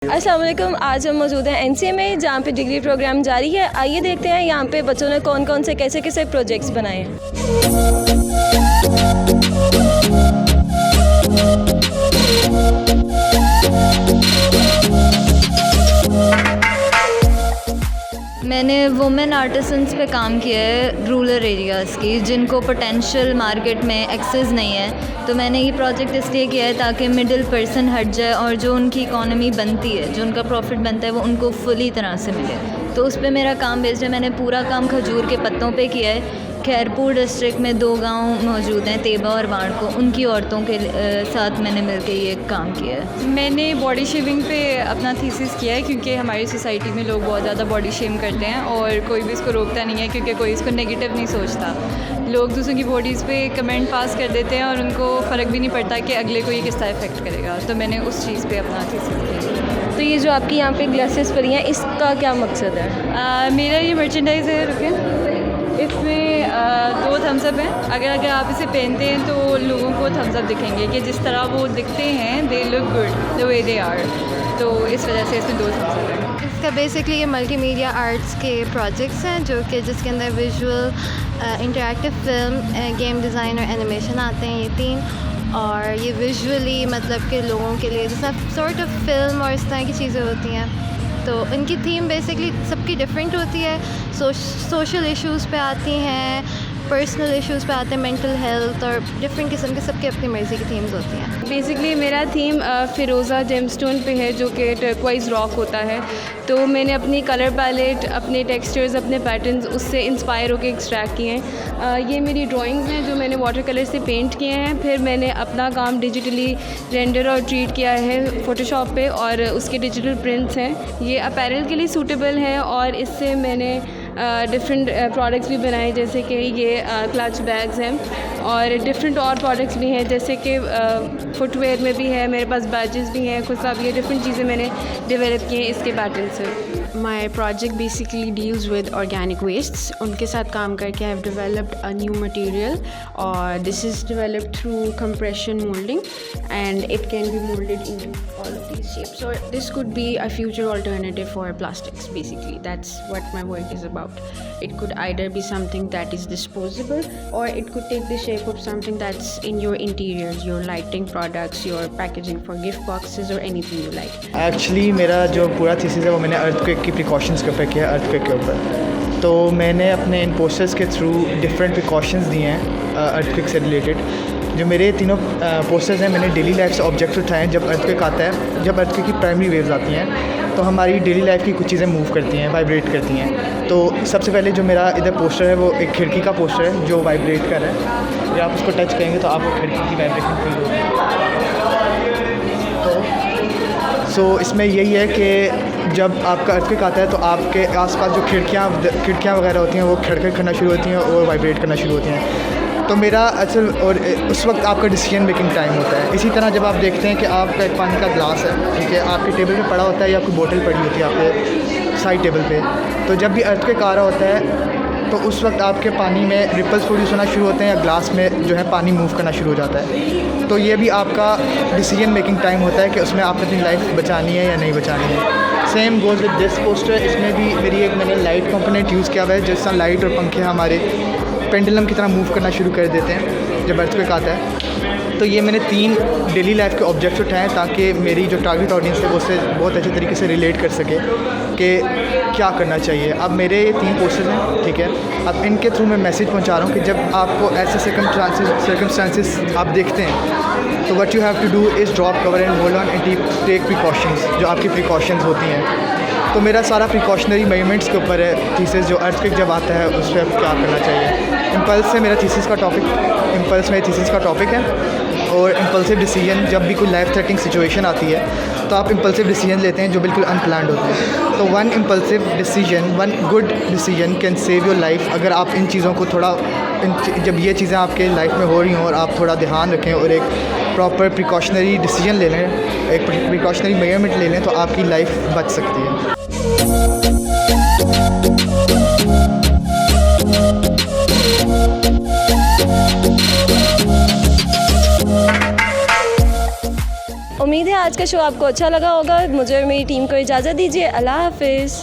अस्सलाम वालेकुम। आज हम मौजूद हैं एनसीए में, जहाँ पे डिग्री प्रोग्राम जारी है। आइए देखते हैं यहाँ पे बच्चों ने कौन कौन से कैसे कैसे प्रोजेक्ट्स बनाए हैं। मैंने वुमेन आर्टिसंस पे काम किया है रूरल एरियाज़ की, जिनको पोटेंशियल मार्केट में एक्सेस नहीं है। तो मैंने ये प्रोजेक्ट इसलिए किया है ताकि मिडिल पर्सन हट जाए और जो उनकी इकॉनमी बनती है, जो उनका प्रॉफिट बनता है, वो उनको फुली तरह से मिले। तो उस पर मेरा काम बेस्ड है। मैंने पूरा काम खजूर के पत्तों पे किया है। खैरपुर डिस्ट्रिक्ट में 2 गांव मौजूद हैं, तेबा और वाड़को। उनकी औरतों के साथ मैंने मिलकर ये काम किया है। मैंने बॉडी शेविंग पे अपना थीसिस किया है, क्योंकि हमारी सोसाइटी में लोग बहुत ज़्यादा बॉडी शेम करते हैं और कोई भी इसको रोकता नहीं है, क्योंकि कोई इसको नेगेटिव नहीं सोचता। लोग दूसरों की बॉडीज़ पे कमेंट पास कर देते हैं और उनको फ़र्क भी नहीं पड़ता कि अगले को ये किस तरह इफेक्ट करेगा। तो मैंने उस चीज़ पे अपना थीसिस किया। तो ये जो आपकी यहाँ पे ग्लासेस पड़ी हैं, इसका क्या मकसद है? मेरा ये मर्चेंडाइज़ है। रुके, इसमें 2 थम्स अप हैं। अगर आप इसे पहनते हैं तो लोगों को थम्स अप दिखेंगे कि जिस तरह वो दिखते हैं, they look good the way they are. तो इस वजह से इसमें 2 थम्स अप हैं। इसका बेसिकली ये मल्टीमीडिया आर्ट्स के प्रोजेक्ट्स हैं, जो कि जिसके अंदर visual, interactive film, game design और एनिमेशन आते हैं, ये 3। और ये विजुअली मतलब कि लोगों के लिए जैसा सॉर्ट ऑफ फिल्म और इस तरह की चीज़ें होती हैं। तो इनकी थीम बेसिकली सबकी डिफरेंट होती है। सोशल इश्यूज़ पे आती हैं, पर्सनल इश्यूज़ पे आते हैं, मेंटल हेल्थ, और डिफरेंट किस्म के सबके अपनी मर्ज़ी की थीम्स होती हैं। बेसिकली मेरा थीम फ़िरोज़ा जेमस्टोन पे है, जो कि टर्क्वाइज़ रॉक होता है। तो मैंने अपनी कलर पैलेट, अपने टेक्सचर्स, अपने पैटर्न्स उससे इंस्पायर होकर एक्सट्रैक्ट किए हैं। ये मेरी ड्राइंग्स हैं जो मैंने वाटर कलर से पेंट किए हैं। फिर मैंने अपना काम डिजिटली रेंडर और ट्रीट किया है फ़ोटोशॉप पे, और उसके डिजिटल प्रिंट्स हैं। ये अपैरल के लिए सूटेबल है, और इससे मैंने डिफरेंट प्रोडक्ट्स भी बनाए, जैसे कि ये क्लच बैग्स हैं, और डिफरेंट और प्रोडक्ट्स भी हैं, जैसे कि फुटवेयर में भी है, मेरे पास बैजेस भी हैं, खुद सा भी है। डिफरेंट चीज़ें मैंने डेवलप की हैं इसके पैटर्न से। My project basically deals with organic wastes. उनके साथ काम करके I have developed a new material, और this is developed through compression moulding, and it can be moulded in all of these shapes, or this could be a future alternative for plastics. Basically that's what my work is about. It could either be something that is disposable, or it could take the shape of something that's in your interiors, your lighting products, your packaging for gift boxes, or anything you like. Actually मेरा जो पूरा thesis है वो मैंने earthquake की precautions के ऊपर किया है, अर्थक्वेक के ऊपर। तो मैंने अपने इन पोस्टर्स के थ्रू डिफरेंट प्रिकॉशंस दिए हैं अर्थक्वेक से रिलेटेड। जो मेरे तीनों पोस्टर्स हैं, मैंने डेली लाइफ से ऑब्जेक्ट उठाए हैं। जब अर्थक्वेक आता है, जब अर्थक्वेक की प्राइमरी वेव्स आती हैं, तो हमारी डेली लाइफ की कुछ चीज़ें मूव करती हैं, वाइब्रेट करती हैं। तो सबसे पहले जो मेरा इधर पोस्टर है, वो एक खिड़की का पोस्टर है जो वाइब्रेट कर रहा है। जब आप उसको टच करेंगे तो आपको खिड़की की वाइब्रेशन फील होगी। तो इसमें यही है कि जब आपका अर्थक्वेक आता है तो आपके आसपास जो खिड़कियाँ वगैरह होती हैं, वो खड़खड़ करना शुरू होती हैं और वाइब्रेट करना शुरू होती हैं। तो मेरा असल और उस वक्त आपका डिसीजन मेकिंग टाइम होता है। इसी तरह जब आप देखते हैं कि आपका एक पानी का ग्लास है, ठीक है, आपके टेबल पे पड़ा होता है, या कोई बोतल पड़ी होती है आपके साइड टेबल पे, तो जब भी अर्थक्वेक आ रहा होता है तो उस वक्त आपके पानी में रिपल्स प्रोड्यूस होना शुरू होते हैं, या ग्लास में जो है पानी मूव करना शुरू हो जाता है। तो ये भी आपका डिसीजन मेकिंग टाइम होता है कि उसमें आपने अपनी लाइफ बचानी है या नहीं बचानी है। Same goes with this poster. इसमें भी मैंने लाइट कंपोनेंट यूज़ किया हुआ है, जिस तरह लाइट और पंखे हमारे पेंडुलम की तरह मूव करना शुरू कर देते हैं जब अर्थक्वेक आता है। तो ये मैंने 3 डेली लाइफ के ऑब्जेक्ट्स उठाए हैं, ताकि मेरी जो टारगेट ऑडियंस है वो उससे बहुत अच्छे तरीके से रिलेट कर सके कि क्या करना चाहिए। अब मेरे ये 3 पोस्टर्स हैं, ठीक है। अब इनके थ्रू मैं मैसेज पहुंचा रहा हूँ कि जब आपको ऐसे सर्कमस्टांसेस आप देखते हैं, तो what you have to do is drop cover and hold on and take precautions. जो आपकी प्रिकॉशंस होती हैं, तो मेरा सारा प्रिकॉशनरी मेजरमेंट्स के ऊपर है थीसिस। जो अर्थक्वेक जब आता है उस पर क्या करना चाहिए। इम्पल्स से मेरा थीसिस का टॉपिक, इम्पल्स मेरे थीसिस का टॉपिक है। और इम्पल्सिव डिसीजन, जब भी कोई लाइफ थ्रेटनिंग सिचुएशन आती है तो आप इम्पल्सिव डिसीजन लेते हैं जो बिल्कुल अनप्लान्ड होते हैं। तो one good decision can save your life. अगर आप इन चीज़ों को थोड़ा जब ये चीज़ें आपके लाइफ में हो रही हों और आप थोड़ा ध्यान रखें और एक प्रॉपर प्रिकॉशनरी डिसीजन ले लें, एक प्रिकॉशनरी मेजरमेंट ले लें, तो आपकी लाइफ बच सकती है। उम्मीद है आज का शो आपको अच्छा लगा होगा। मुझे और मेरी टीम को इजाज़त दीजिए। अल्लाह हाफिज़।